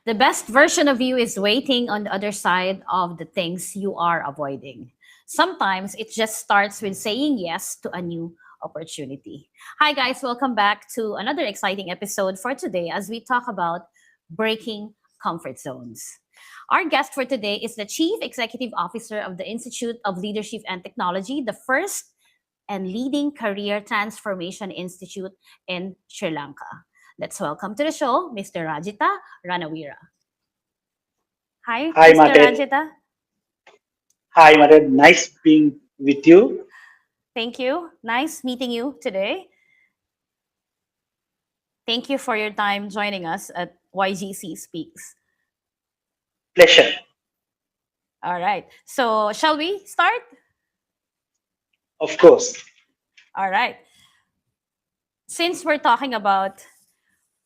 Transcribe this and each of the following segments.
The best version of you is waiting on the other side of the things you are avoiding. Sometimes it just starts with saying yes to a new opportunity. Hi, guys. Welcome back to another exciting episode for today as we talk about breaking comfort zones. Our guest for today is the Chief Executive Officer of the Institute of Leadership and Technology, the first and leading career transformation institute in Sri Lanka. Let's welcome to the show Mr. Rajita Ranawira. Hi, Hi, Mr. Mate. Rajita. Hi, Mate. Nice being with you. Thank you. Nice meeting you today. Thank you for your time joining us at YGC Speaks. Pleasure. All right. So, shall we start? Of course. All right. Since we're talking about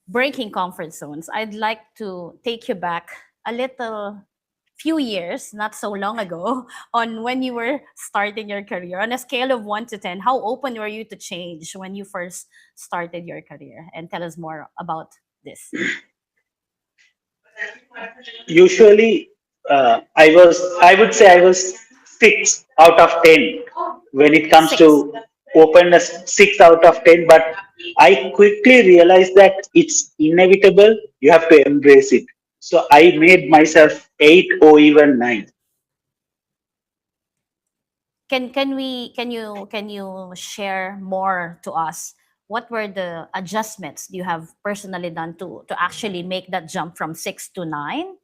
breaking comfort zones, I'd like to take you back a little few years, not so long ago, on when you were starting your career. On a scale of 1 to 10, how open were you to change when you first started your career? And tell us more about this. Usually, I would say I was 6 out of 10 when it comes Six. to openness, 6 out of 10. But I quickly realized that it's inevitable. You have to embrace it. So I made myself 8 or even 9. Can you share more to us? What were the adjustments you have personally done to actually make that jump from 6 to 9,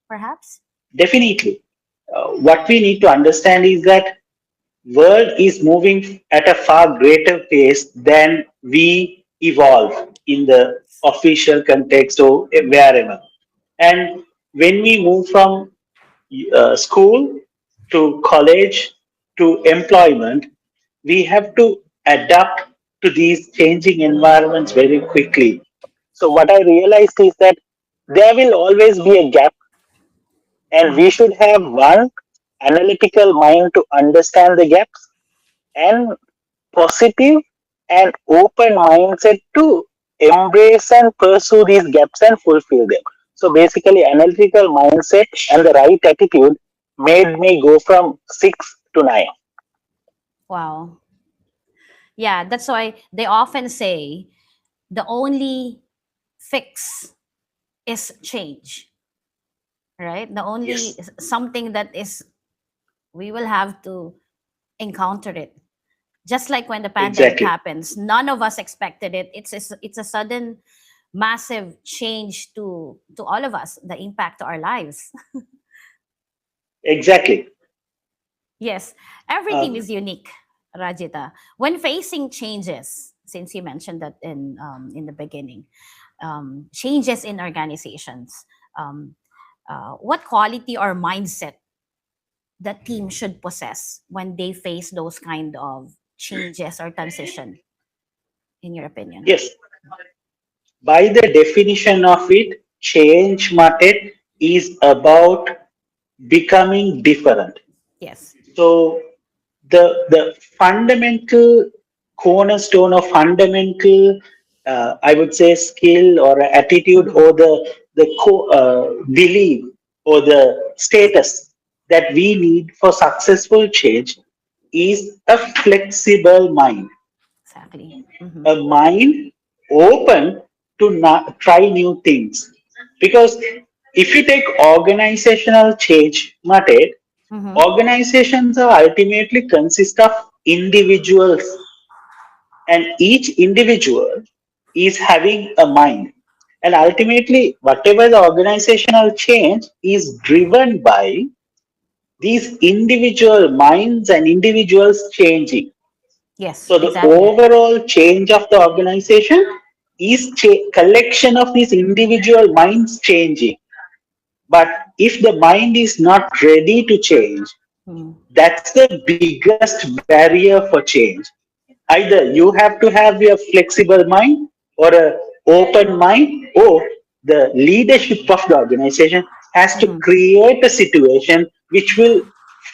perhaps? Definitely. What we need to understand is that world is moving at a far greater pace than we evolve in the official context or wherever. And when we move from school to college to employment, we have to adapt to these changing environments very quickly. So, what I realized is that there will always be a gap, and we Mhm. should have one analytical mind to understand the gaps and positive and open mindset to embrace and pursue these gaps and fulfill them. So basically, analytical mindset and the right attitude made me go from 6 to 9. Wow. Yeah, that's why they often say the only fix is change, right? The only Yes, something that is we will have to encounter it. Just like when the pandemic exactly, happens, none of us expected it. It's a sudden massive change to all of us, the impact to our lives. exactly. Yes, every team Um, is unique, Rajita. When facing changes, since you mentioned that in the beginning, changes in organizations, um, what quality or mindset the team should possess when they face those kind of changes or transition, in your opinion? yes, by the definition of it, change market is about becoming different. Yes. So the fundamental cornerstone or fundamental, I would say, skill or attitude Mm-hmm. or the belief or the status that we need for successful change is a flexible mind, Exactly. Mm-hmm. a mind open to try new things. Because if you take organizational change, Mate, Mm-hmm. organizations are ultimately consist of individuals, and each individual is having a mind. And ultimately, whatever the organizational change is driven by these individual minds and individuals changing. Yes, So the exactly. overall change of the organization is collection of these individual minds changing. But if the mind is not ready to change, Mm-hmm. that's the biggest barrier for change. Either you have to have a flexible mind or a open mind, or the leadership of the organization has to Mm-hmm. create a situation which will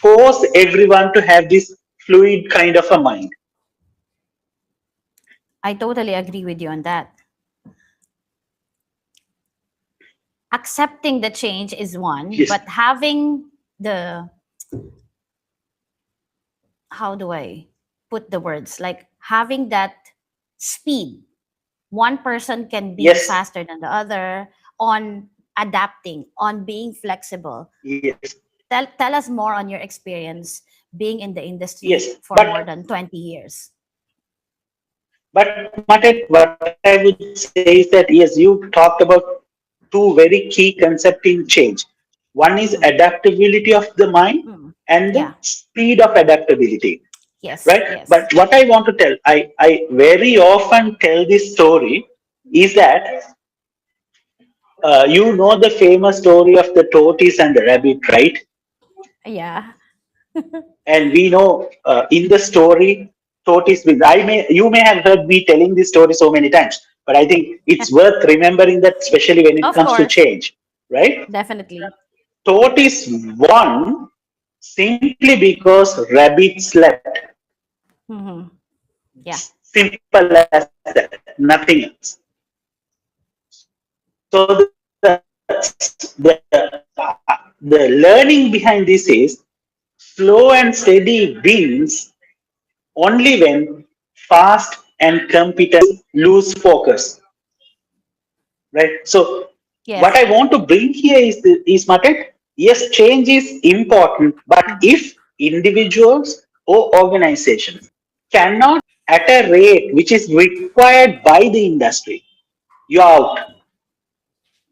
force everyone to have this fluid kind of a mind. I totally agree with you on that. accepting the change is one, Yes. but having the, how do I put the words, like having that speed. One person can be Yes. faster than the other on adapting, on being flexible. Yes. Tell us more on your experience being in the Yes. industry for more But than 20 years. Matek, what I would say is that yes, you talked about two very key concepts in change. One is Mm-hmm. adaptability of the mind Mm. and the Yeah. speed of adaptability. Yes. Right? Yes. But what I want to tell, I very often tell this story is that you know the famous story of the tortoise and the rabbit, right? Yeah. And we know in the story, tortoise wins. You may have heard me telling this story so many times, but I think it's worth remembering that, especially when it Of comes to course. change, right? Definitely. Tortoise won simply because rabbit slept. Mm-hmm. Yeah. Simple as that, nothing else. So the learning behind this is slow and steady wins only when fast and competence lose focus, right? So what Yes. I want to bring here is Matek, yes, change is important, but Mm-hmm. if individuals or organizations cannot at a rate which is required by the industry, you're out.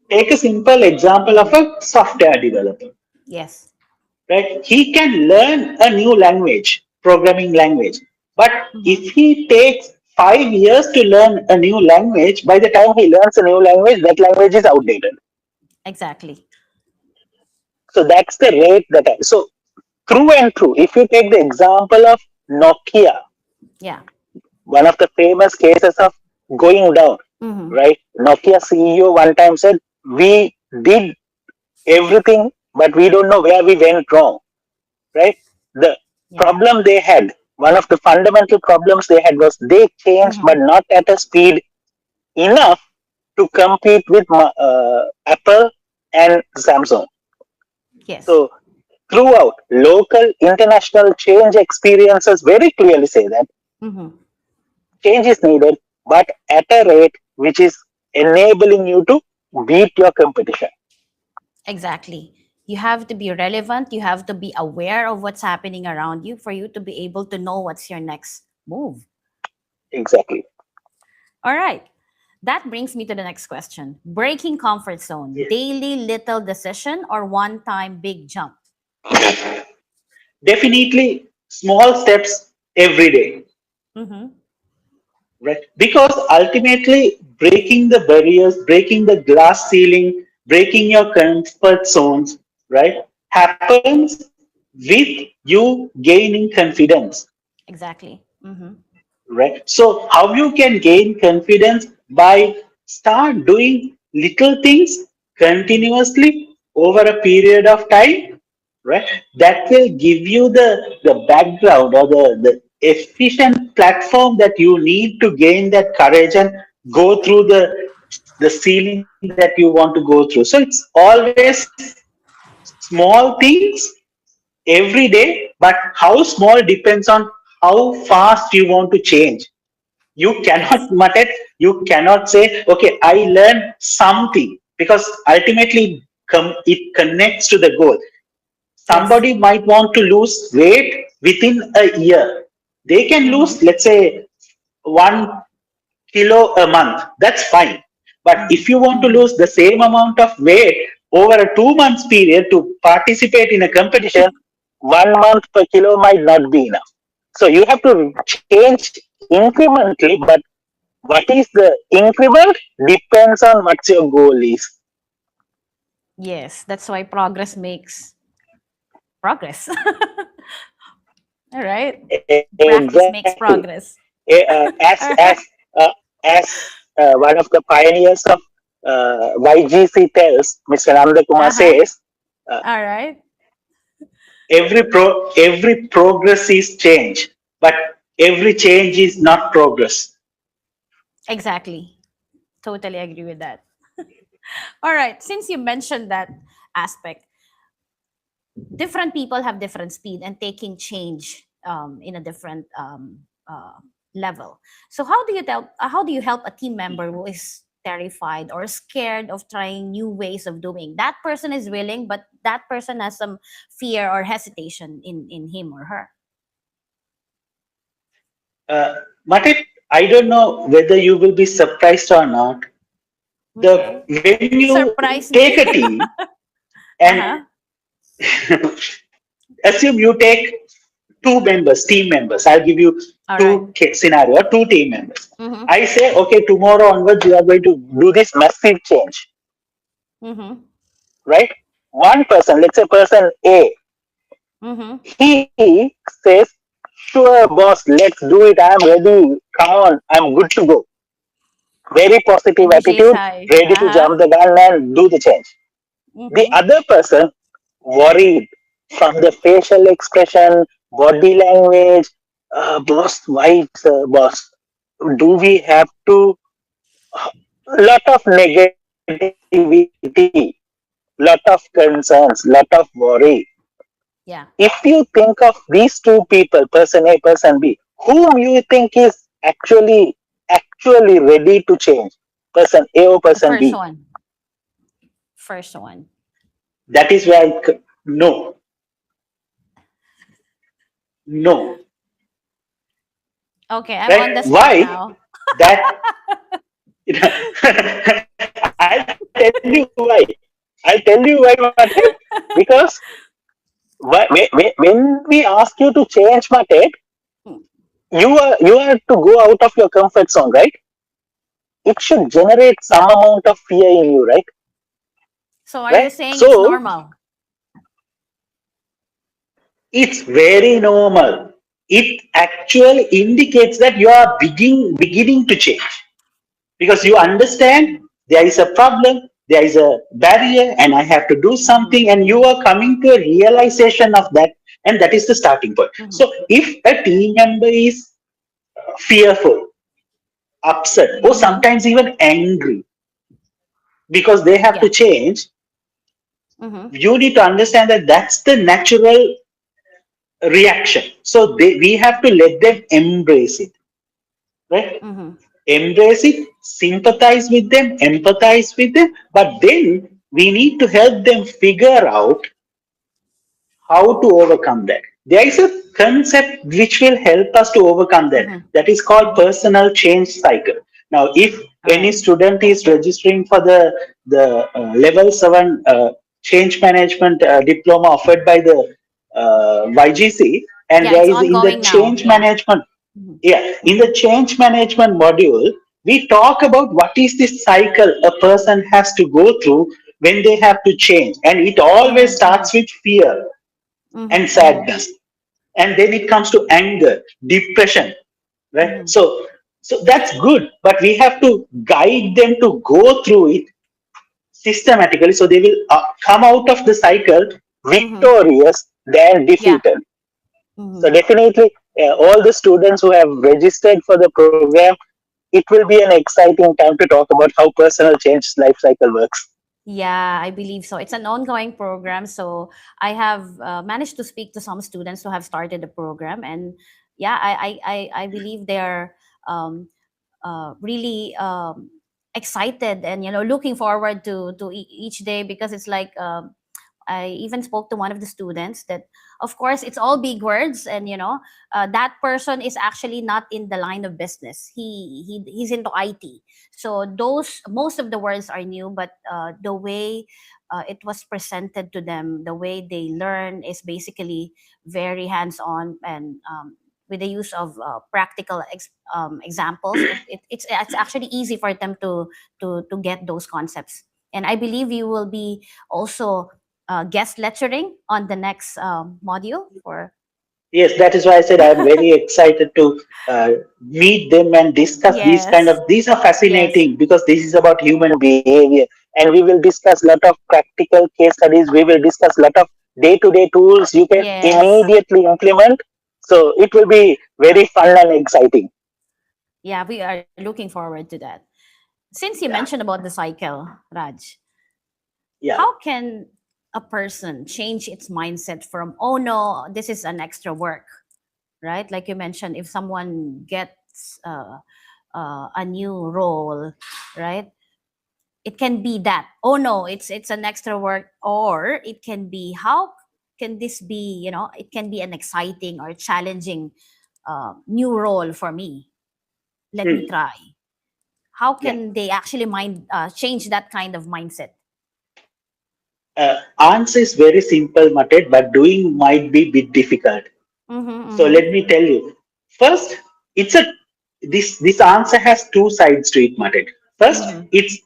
Take a simple example of Mm-hmm. a software developer, Yes. right? He can learn a new language, programming language. But Mm-hmm. if he takes 5 years to learn a new language, by the time he learns a new language, that language is outdated. Exactly. So that's the rate that so true and true. If you take the example of Nokia, Yeah. one of the famous cases of going down, Mm-hmm. right? Nokia CEO one time said, "We did everything, but we don't know where we went wrong." Right? The Yeah. problem they had, one of the fundamental problems they had was they changed, Mm-hmm. but not at a speed enough to compete with Apple and Samsung. Yes. So throughout, local, international change experiences very clearly say that Mm-hmm. change is needed, but at a rate which is enabling you to beat your competition. Exactly. You have to be relevant. You have to be aware of what's happening around you for you to be able to know what's your next move. Exactly. All right. That brings me to the next question. Breaking comfort zone, Yeah. daily little decision or one time big jump? Definitely small steps every day, Mm-hmm. right? Because ultimately, breaking the barriers, breaking the glass ceiling, breaking your comfort zones, right, happens with you gaining confidence, Exactly. Mm-hmm. right? So how you can gain confidence by start doing little things continuously over a period of time, right? That will give you the background or the efficient platform that you need to gain that courage and go through the ceiling that you want to go through. So it's always small things every day, but how small depends on how fast you want to change. You cannot Yes. Matet, you cannot say, okay, I learned something, because ultimately it connects to the goal. Yes. Somebody might want to lose weight within a year. They can lose, Mm-hmm. let's say, 1 kilo a month. That's fine. But Mm-hmm. if you want to Mm-hmm. lose the same amount of weight over a 2 months period to participate in a competition, 1 month per kilo might not be enough. So you have to change incrementally, but what is the increment depends on what your goal is. Yes. That's why progress makes progress. All right. Practice makes Exactly. progress. As All right. one of the pioneers of YGC tells, Mr. Nanda Kumar Uh-huh. says, uh, All right. every progress is change, but every change is not progress. Exactly. Totally agree with that. All right. Since you mentioned that aspect, different people have different speed and taking change in a different level. So how do you help a team member who is terrified or scared of trying new ways of doing? That person is willing, but that person has some fear or hesitation in him or her. Uh, Matit, I don't know whether you will be surprised or not. The Okay. when you Surprise take a me. team and Uh-huh. assume you take two members, team members. I'll give you All right. two scenario, two team members. Mm-hmm. I say, okay, tomorrow onwards, you are going to do this massive change, Mm-hmm. right? One person, let's say person A, Mm-hmm. he says, sure, boss, let's do it. I'm ready. Come on, I'm good to go. Very positive Energy is attitude, high. ready to Uh-huh. jump the gun and do the change. The Mm-hmm. other person worried from the facial expression, body language. Boss, why, boss? Do we have to? Lot of negativity, lot of concerns, lot of worry. Yeah. If you think of these two people, person A, person B, whom you think is actually ready to change, person A or The person first B? one. First one. That is why no, no, Okay, I'm on right? the spot Why? now. That I'll tell you why. I'll tell you why, Martin. Because when we ask you to change, Martin, you are to go out of your comfort zone, right? It should generate some Yeah. amount of fear in you, right? So are you Right? saying it's So normal? it's very normal. It actually indicates that you are beginning to change because you understand there is a problem, there is a barrier, and I have to do Mm-hmm. something, and you are coming to a realization of that, and that is the starting point. Mm-hmm. So if a team member is fearful, upset, or Mm-hmm. sometimes even angry because they have Yeah. to change, Mm-hmm. you need to understand that that's the natural reaction. So we have to let them embrace it, right? Mm-hmm. Embrace it, sympathize with them, empathize with them, but then we need to help them figure out how to overcome that. There is a concept which will help us to overcome that. Mm-hmm. That is called personal change cycle. Now, if All any right. student is registering for the level 7 change management diploma offered by the YGC, and Yeah, there it's is in the ongoing now. change Yeah. management, Mm-hmm. yeah, in the change management module, we talk about what is the cycle a person has to go through when they have to change, and it always Mm-hmm. Mm-hmm. starts with fear and Mm-hmm. Mm-hmm. sadness, and then it comes to anger, depression, right? Mm-hmm. So that's good, but we have to guide them to go through it systematically so they will come out of the cycle Mm-hmm. victorious than Yeah. defeated. So Mm-hmm. definitely, all the students who have registered for the program, it will be an exciting time to talk about how personal change life cycle works. Yeah, I believe so. It's an ongoing program. So I have managed to speak to some students who have started the program, and yeah, I believe they're um, really excited and looking forward to each day, because it's like I even spoke to one of the students that, of course, it's all big words, and that person is actually not in the line of business. He's into IT, so those most of the words are new, but the way it was presented to them, the way they learn is basically very hands-on, and with the use of practical examples, it's actually easy for them to get those concepts. And I believe you will be also guest lecturing on the next module for. Yes, that is why I said I am very excited to meet them and discuss these kind Yes, of. These are yes, fascinating because this is about human behavior, and we will discuss lot of practical case studies. We will discuss lot of day-to-day tools you can yes. immediately implement. So it will be very fun and exciting. Yeah, we are looking forward to that. Since you Yeah. mentioned about the cycle, Raj, Yeah. how can a person change its mindset from, oh no, this is an extra work, right? Like you mentioned, if someone gets a new role, right? It can be that, oh no, it's an extra work, or it can be, how can this be, it can be an exciting or challenging new role for me. Let me Hmm. try. How Yeah. can they actually change that kind of mindset? Answer is very simple, Matet, but doing might be bit difficult. Mm-hmm, So mm-hmm, let me tell you. First, it's a this answer has two sides to it, Matet. First, mm-hmm. it's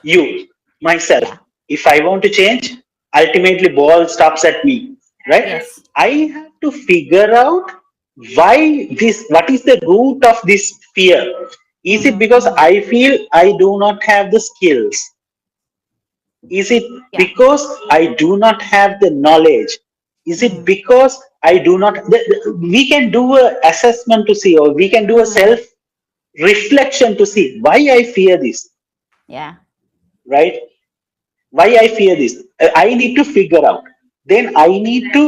you, myself. Yeah. If I want to change, ultimately ball stops at me, right? Yes. I have to figure out why this. What is the root of this fear? Is it Mm-hmm, because mm-hmm. I feel I do not have the skills? Is it Yeah. because I do not have the knowledge? Is it Mm-hmm, because I do not? We can do a assessment to see, or we can do a mm-hmm. self reflection to see why I fear this, Yeah. right? Why I fear this. I need to figure out. Then I need to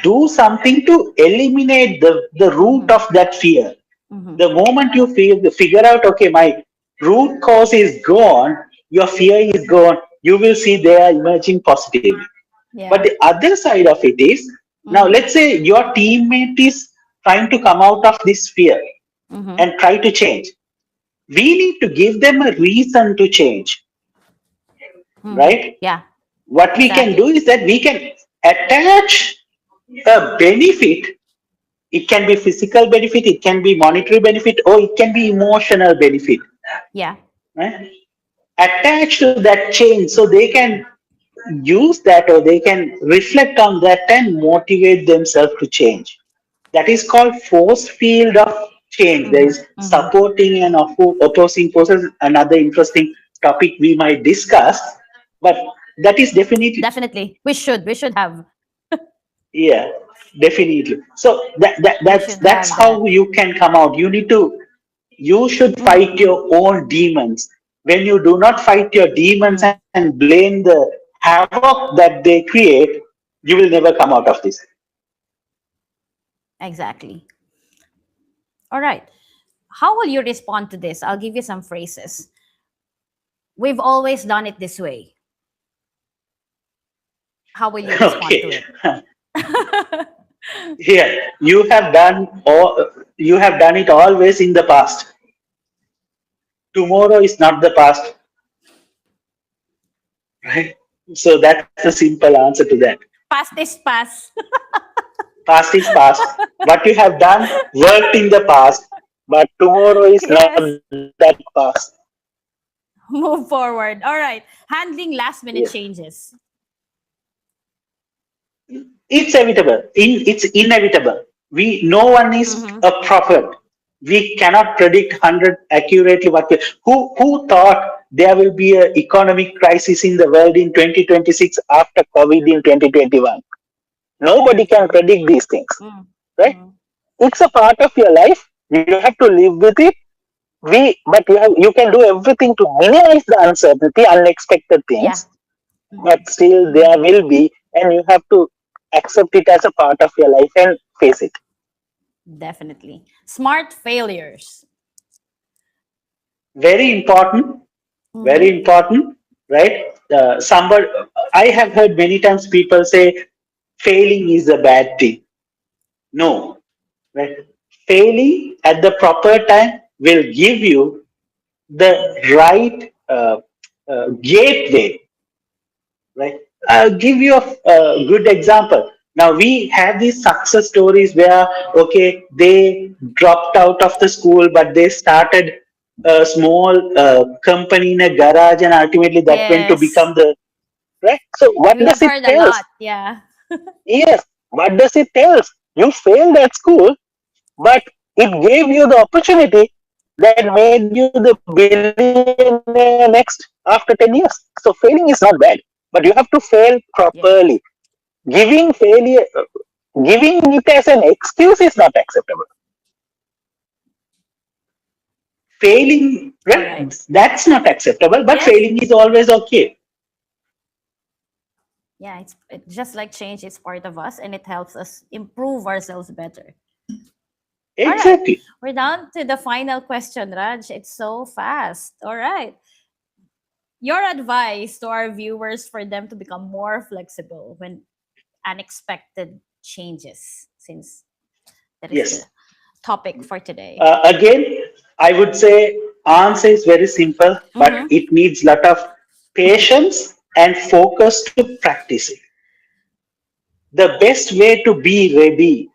do something to eliminate the root Mm-hmm, of that fear. mm-hmm. The moment you figure out, okay, my root cause is gone, your fear is gone, you will see they are emerging positively. But Yeah. the other side of it is, now Mm-hmm, let's say your teammate is trying to come out of this fear mm-hmm, and try to change. We need to give them a reason to change, mm-hmm. right? Yeah. What we can do Exactly. is that we can attach a benefit. It can be physical benefit, it can be monetary benefit, or it can be emotional benefit, Yeah. right? Attached to that change so they can use that, or they can reflect on that and motivate themselves to change. That is called force field of change. There Mm-hmm, is mm-hmm. supporting and opposing forces, another interesting topic we might discuss, but that is definitely, Definitely. We should have. yeah, definitely. So We should that's have that. how you can come out. You should Mm-hmm, fight mm-hmm. your own demons. When you do not fight your demons Mm-hmm. and blame the havoc that they create, you will never come out of this. Exactly. All right. How will you respond to this? I'll give you some phrases. We've always done it this way. How will you respond to Okay. it? Here, you have done it always in the past. Tomorrow is not the past, right? So that's the simple answer to that. Past is past. Past is past. What you have done worked in the past, but tomorrow is not Yes. that past. Move forward. All right. Handling last Yes. minute changes. It's inevitable. It's inevitable. No one is Mm-hmm. a prophet. We cannot predict 100 accurately who thought there will be an economic crisis in the world in 2026 after COVID in 2021. Nobody can predict these things, right? Mm-hmm. It's a part of your life. You have to live with it. But you can do everything to minimize the uncertainty, unexpected Yeah. things, Mm-hmm. but still there will be, and you have to accept it as a part of your life and face it. Definitely. Smart failures. Very important, very Mm-hmm. important, right? Somebody, I have heard many times people say failing is a bad thing. No, right? Failing at the proper time will give you the right gateway, right? I'll give you a good example. Now we have these success stories where, okay, they dropped out of the school, but they started a small company in a garage, and ultimately that went to Yes. become the right. So what We have does it heard a tell? lot. Yeah. Yes, what does it tell? You failed at school, but it gave you the opportunity that made you the billionaire next after 10 years. So failing is not bad, but you have to fail properly. Yes. Giving failure, giving it as an excuse is not acceptable. Failing Right? Right. That's not acceptable, but Yes. failing is always okay. Yeah, it's just like change is part of us and it helps us improve ourselves better. All right. Exactly. We're down to the final question, Raj. It's so fast. All right. Your advice to our viewers for them to become more flexible when unexpected changes, since that is the Yes. topic for today. Again, I would say answer is very simple, but Mm-hmm. it needs lot of patience and focus to practice it. The best way to be ready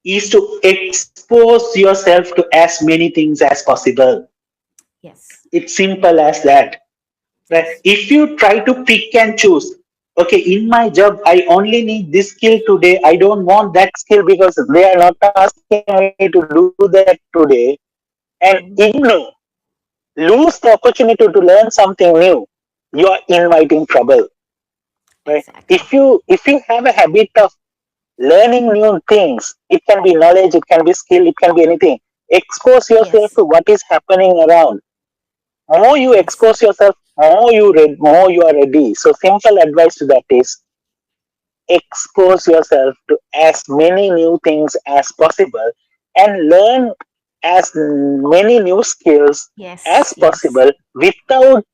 is to expose yourself to as many things as possible. Yes. It's simple as that. Right? Yes. If you try to pick and choose, okay, in my job, I only need this skill today. I don't want that skill because they are not asking me to do that today. And Mhm. ignore, lose the opportunity to learn something new. You are inviting trouble. Right? Exactly. If you have a habit of learning new things, it can be knowledge, it can be skill, it can be anything. Expose yourself Yes. to what is happening around. More you Yes. expose yourself, more you are ready. So simple advice to that is expose yourself to as many new things as possible and learn as many new skills as Yes. Yes. possible without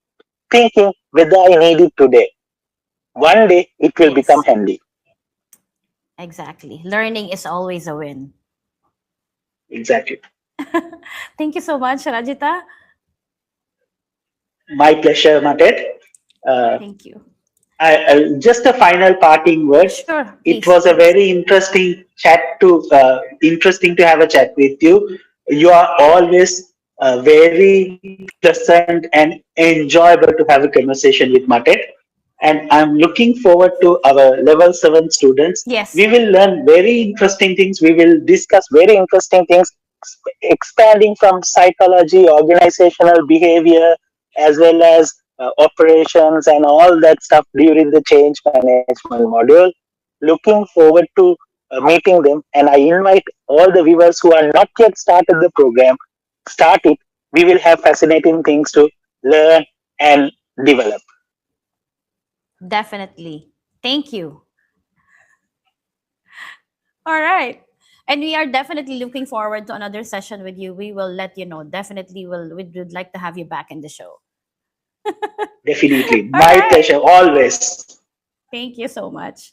thinking whether I need it today. One day it will become Yes. handy. Exactly. Learning is always a win. Exactly. Thank you so much, Rajita. My pleasure, Matet. Uh, Thank you. just a final parting words. Sure, It please, was a please. very interesting to have a chat with you. You are always very pleasant and enjoyable to have a conversation with Matet. And I'm looking forward to our level 7 students. We Yes. will learn very interesting things. We will discuss very interesting things, expanding from psychology, organizational behavior, as well as operations and all that stuff during the change management module. Looking forward to meeting them, and I invite all the viewers who are not yet started the program, start it. We will have fascinating things to learn and develop. Definitely. Thank you. All right. And we are definitely looking forward to another session with you. We will let you know. Definitely will we would like to have you back in the show. Definitely. All My right. pleasure, always. Thank you so much.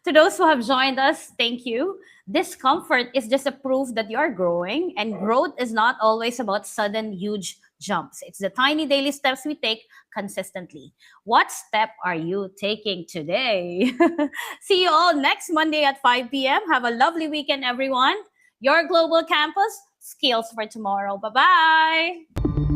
To those who have joined us, thank you. Discomfort is just a proof that you're growing, and growth is not always about sudden, huge jumps. It's the tiny daily steps we take consistently. What step are you taking today? See you all next Monday at 5 p.m. Have a lovely weekend, everyone. Your Global Campus, skills for tomorrow. Bye bye.